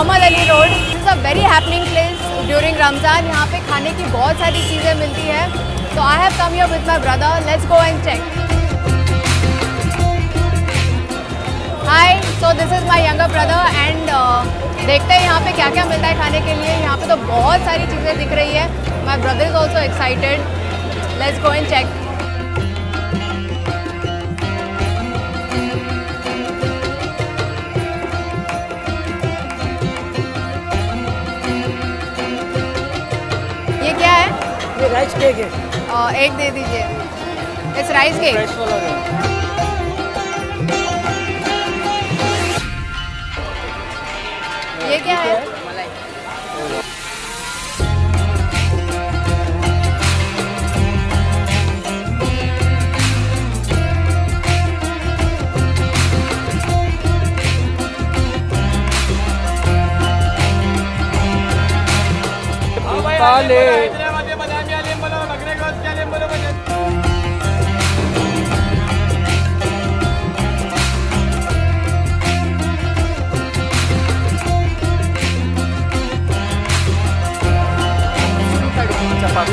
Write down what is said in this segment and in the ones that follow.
Mohammad Ali Road is a very happening place during Ramzan. यहाँ पे खाने की बहुत सारी चीज़ें मिलती है। तो I have come here with my brother, let's go and check. Hi, so this is my younger brother and देखते हैं यहाँ पे क्या क्या मिलता है खाने के लिए। यहाँ पे तो बहुत सारी चीज़ें दिख रही है। My brother is also excited, let's go and check. ये क्या है? ये राइस केक है। एक दे दीजिए। It's rice cake. राइस वाला है। ये क्या है? मलाई।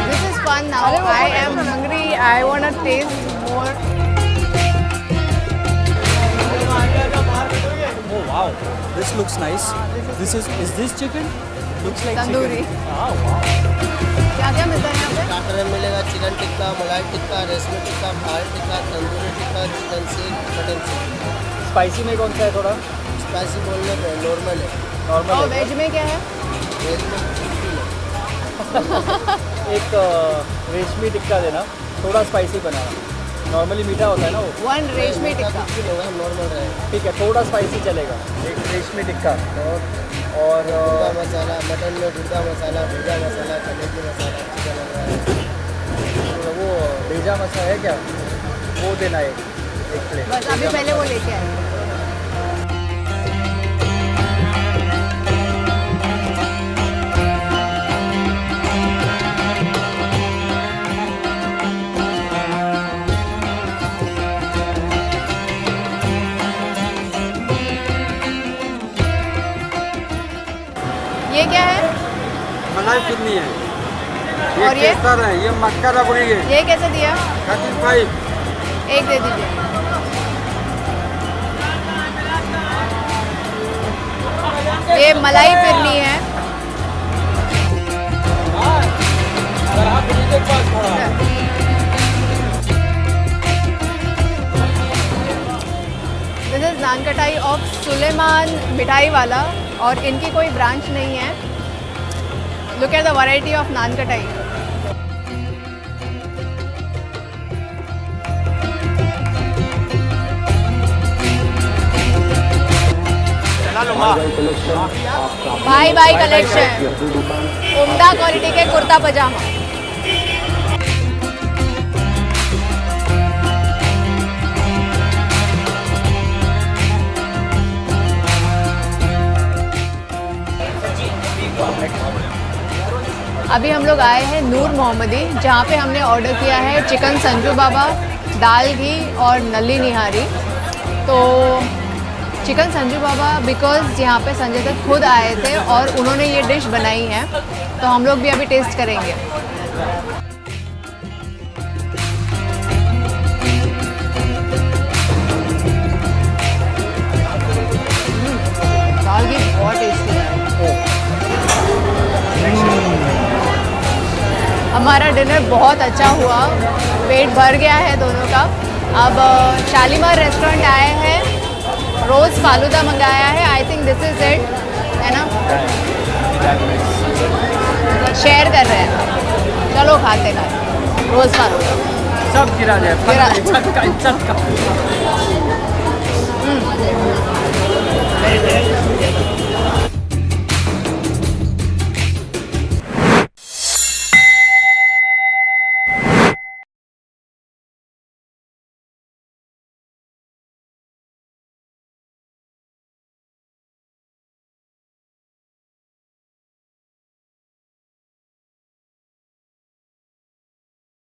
This is fun now. I am hungry. I want to taste more. Oh wow, this looks nice. This is this chicken? Looks like tandoori. chicken. Oh wow. क्या क्या मिलता है यहाँ पे? स्टार्टर में मिलेगा चिकन टिक्का, मलाई टिक्का, रेशमी टिक्का, भार टिक्का, तंदूरी टिक्का, चिकन सीख, मटन सीख। स्पाइसी में कौन सा है थोड़ा? स्पाइसी बोलने पे नॉर्मल है। नॉर्मल और है। वेज में क्या है? वेज में चिकन है। एक रेशमी टिक्का देना, थोड़ा स्पाइसी बनाना। नॉर्मली मीठा होता है ना वो। वन रेशमी टिक्का। कुछ नहीं होगा, नॉर्मल रहेगा। ठीक है, थोड़ा स्पाइसी चलेगा। एक रेशमी टिक्का और गुर्दा मसाला, मटन में गुर्दा मसाला, भुजा मसाला, कलेजी मसाला, चिकन वगैरह। वो भेजा मसाला है क्या, वो देना एक प्लेट। बस अभी पहले वो लेके आए। ये क्या है? मलाई कितनी है? और ये? केसर है, ये मक्का रबड़ी है। ये कैसे दिया? 35। एक दे दीजिए। ये मलाई फिरनी है। दिस इज नान कटाई ऑफ सुलेमान मिठाई वाला और इनकी कोई ब्रांच नहीं है। Look at the variety of nankhatai. भाई भाई कलेक्शन, उम्दा क्वालिटी के कुर्ता पजामा। अभी हम लोग आए हैं नूर मोहम्मदी, जहाँ पे हमने ऑर्डर किया है चिकन संजू बाबा, दाल घी और नली निहारी। तो चिकन संजू बाबा बिकॉज़ यहाँ पे संजय दत्त खुद आए थे और उन्होंने ये डिश बनाई है, तो हम लोग भी अभी टेस्ट करेंगे। दाल घी बहुत टेस्टी है। हमारा डिनर बहुत अच्छा हुआ, पेट भर गया है दोनों का। अब शालीमार रेस्टोरेंट आए हैं, रोज़ फालूदा मंगाया है। I think this is it, है ना? शेयर कर रहे हैं, चलो खाते खाते रोज़ फालूदा सब गिरा जाए। गिरा। चटका।